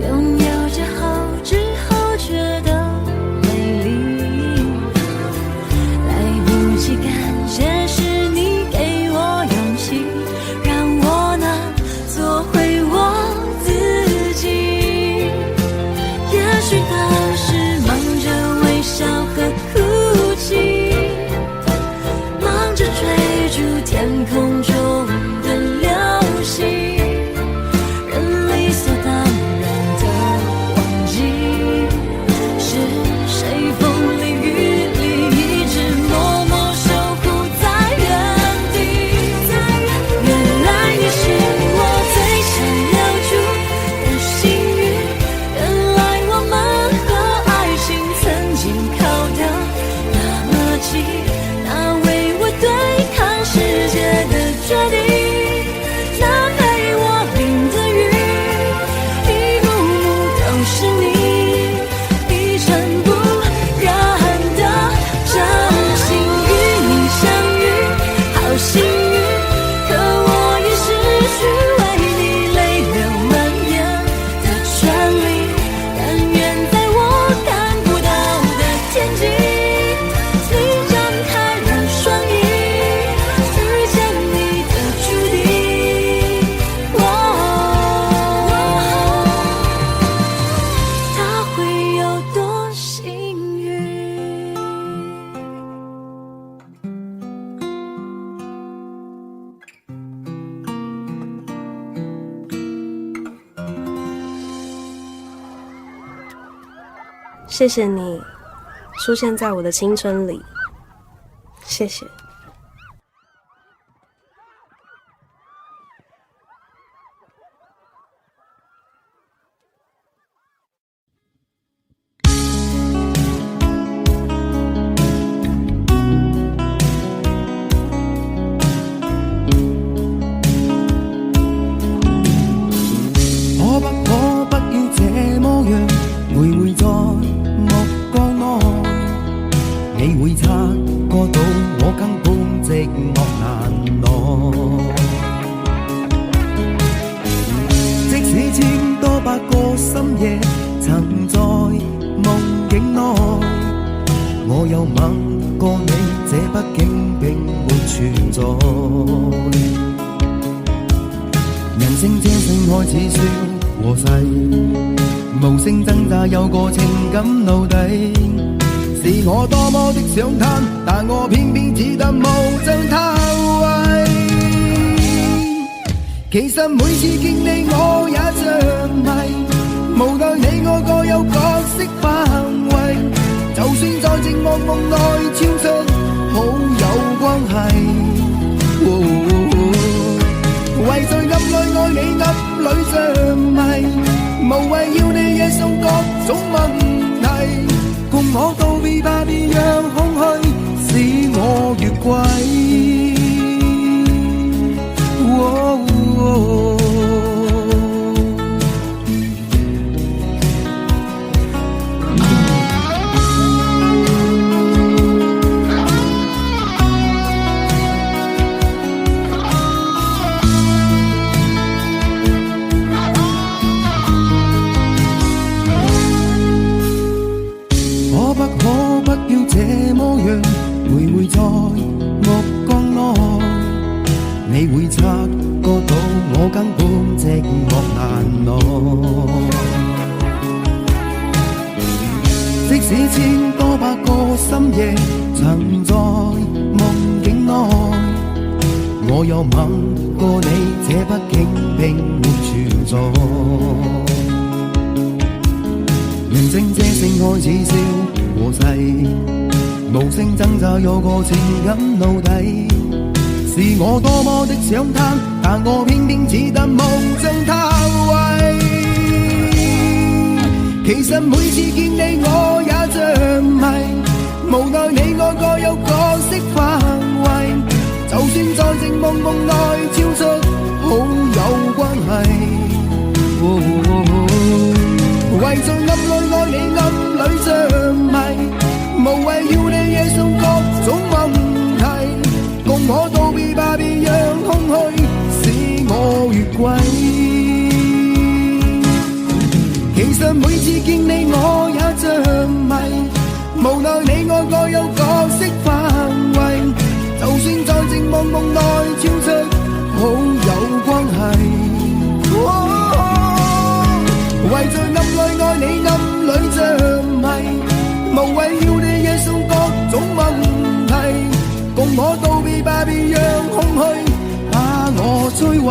拥有之后觉得美丽，来不及感谢是你给我勇气，让我能做回我自己。也许当时忙着微笑和哭泣，忙着追逐天空中的流星，人理所当然的忘记是谁风里雨里一直默默守护在原地。原来你是我最想留住的幸运，原来我们和爱情曾经靠得那么近，那为我对抗世界的决定，那陪我淋的雨，一幕幕都是你，一尘不染的真心。与你相遇好幸运，可我已失去为你泪流满面的权利，但愿在我看不到的天际，你张开了双翼，遇见你的注定。他会有多幸运？谢谢你出现在我的青春里，谢谢。愛似笑和逝，無聲掙扎有個情感奴隸。是我多麼的想貪，但我偏偏只得無盡偷慰。其實每次見你我也着迷，無奈你我各有角色範圍，就算在寂寞夢內超出好友關係。為在暗裏愛你暗裏着迷，無謂要你惹上各種問題，共我道別吧，別讓空虛使我越軌。可不要這麼樣，徘徊在目光內，你會察覺到我根本寂寞難耐。即使千多百個深夜曾在夢境內，我有吻過你，這畢竟並沒存在。明證這性愛似笑和逝，無聲掙扎有個情感奴隸。是我多麼的想貪，但我偏偏只得無盡偷慰。其實每次見你我也着迷，無奈你我各有角色範圍，就算在寂寞夢內超出好友關係。為在暗裏愛你暗裏着迷，無謂要你惹上各種問題，共我道別吧，別讓空虛使我越軌。其實每次見你我也着迷，無奈你我各有角色範圍，就算在寂寞夢內超出好友關係。為在暗裏愛你暗裏着迷，無謂要你惹上各種問題，共我道別吧，別讓空虛把我摧毀。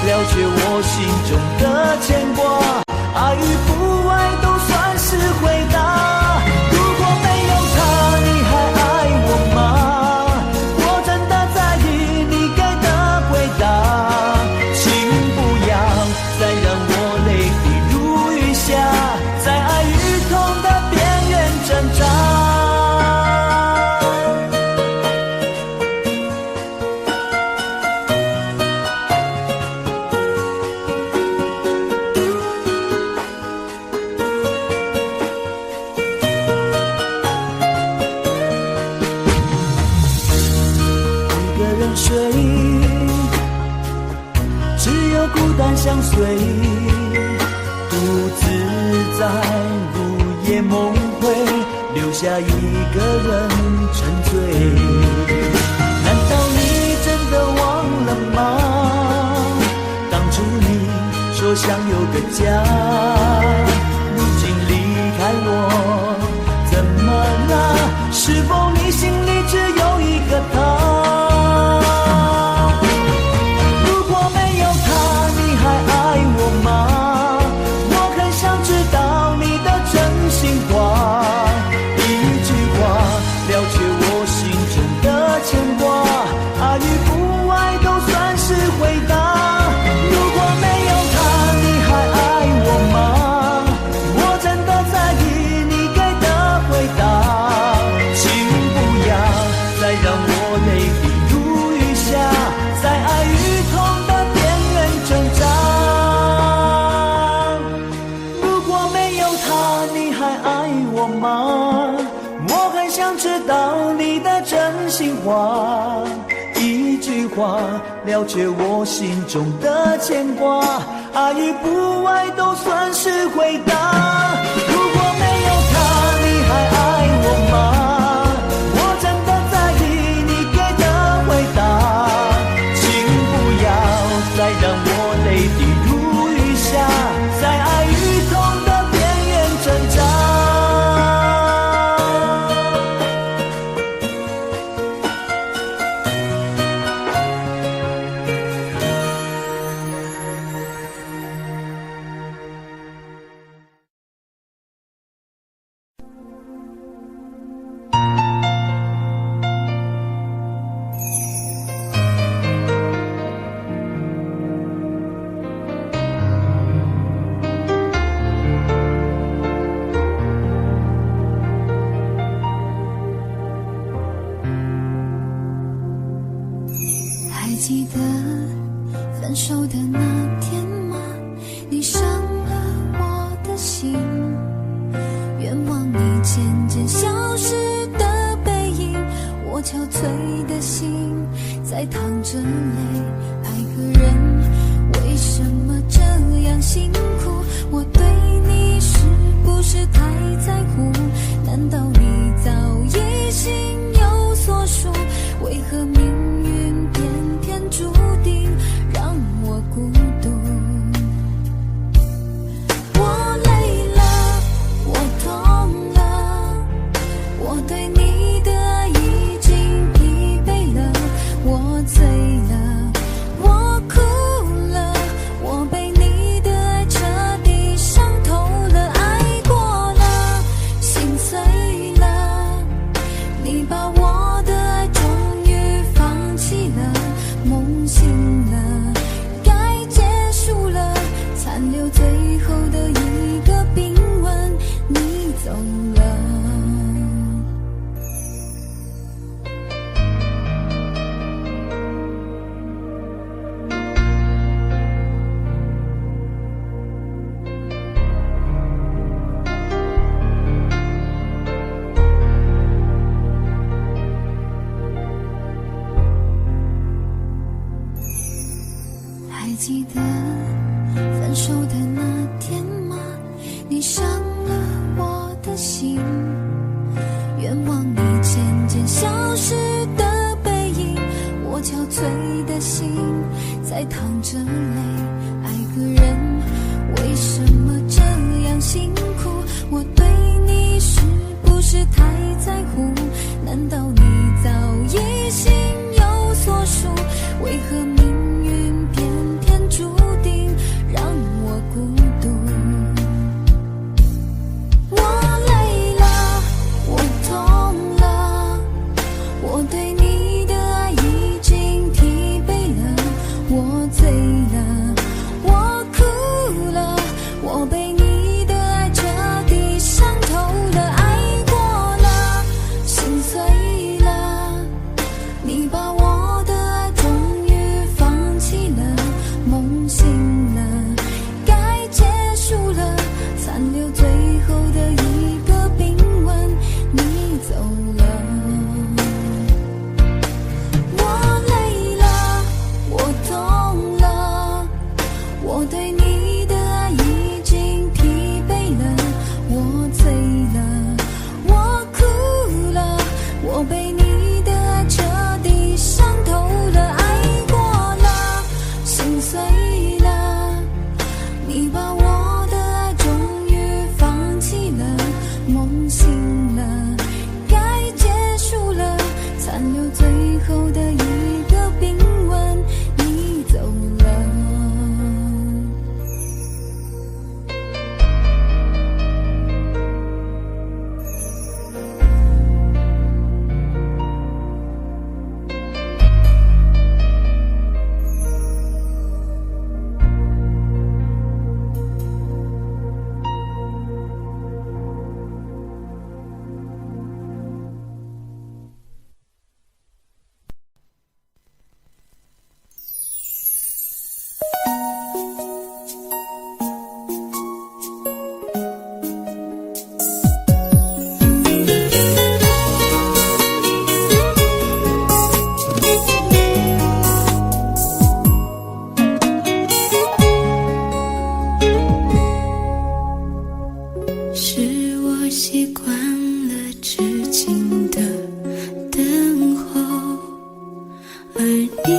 了解我心中的相随，独自在午夜梦回，留下一个人沉醉。难道你真的忘了吗？当初你说想有个家，如今离开我怎么了？是否你心里只有一个他？如果没有他，你还爱我吗？我很想知道你的真心话，一句话了却我心中的牵挂，爱与不爱都算是回答。如果没有他，你还爱我吗？我真的在意你给的回答，请不要再让我泪滴如雨下，在爱与痛的边缘挣扎。如果没有他，你还爱我吗？我很想知道你的真心话，一句话了却我心中的牵挂，爱与不爱都算是回答。如果没有他，你还爱我吗？我真的在意你给的回答，请不要再让我泪滴如雨下，在爱与痛的边缘挣扎。还记得分手的那天吗？你伤了我的心，愿望你渐渐消失的背影，我憔悴的心在淌着泪。爱个人为什么这样辛苦？我对你是不是太在乎？难道你早已心有所属？为何命运偏偏注定让我孤独？我累了，我痛了，我对你的爱已经疲惫了，我醉了，我哭了，我被你的爱彻底伤透了，爱过了，心碎了，你把我的爱终于放弃了，梦醒了，该结束了，残留最后的一个冰吻，你走了。还记得分手的那天吗？你伤了我的心，愿望你渐渐消失的背影，我憔悴的心在淌着泪。爱个人为什么这样辛苦？我对你是不是太在乎？难道你早已心有所属？为何命运偏偏注定让我孤独？我累了，我痛了，我对你的爱已经疲惫了，我醉了，我哭了，我被你的爱彻底伤透了，爱过了，碎了，我哭了，我被你的爱彻底伤透了，爱过了，心碎了，你把我的爱终于放弃了，梦醒了，该结束了，残留最后的一个冰吻，你走了。是我习惯了痴情的等候，而你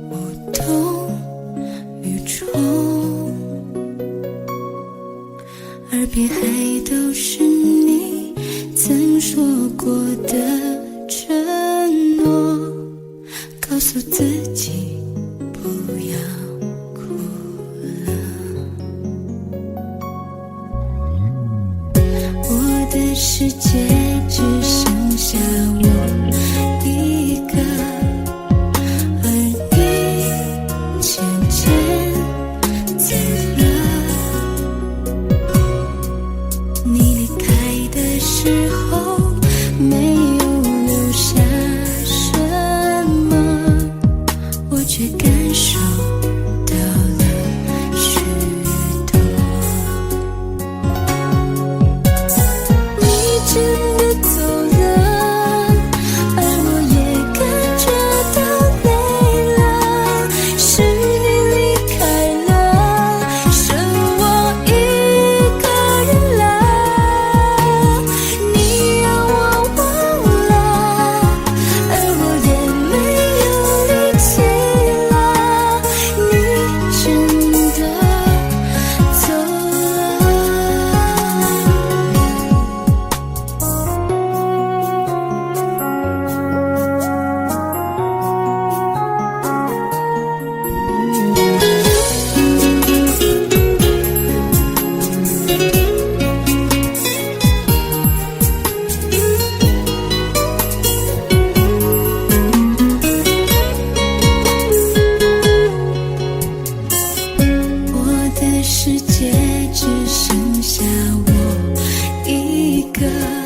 无动于衷，耳边还都是你曾说过的承诺，告诉自己不要哭了。我的世界只剩下我一个，而你渐渐走了。你离开的时候没有留下什么，我却感受到了许多。你真的走了，而我也跟着都累了，是你离开了，剩我一个人了。你让我忘了，而我也没有力气了，你真的走了。我的世界只剩下我一个。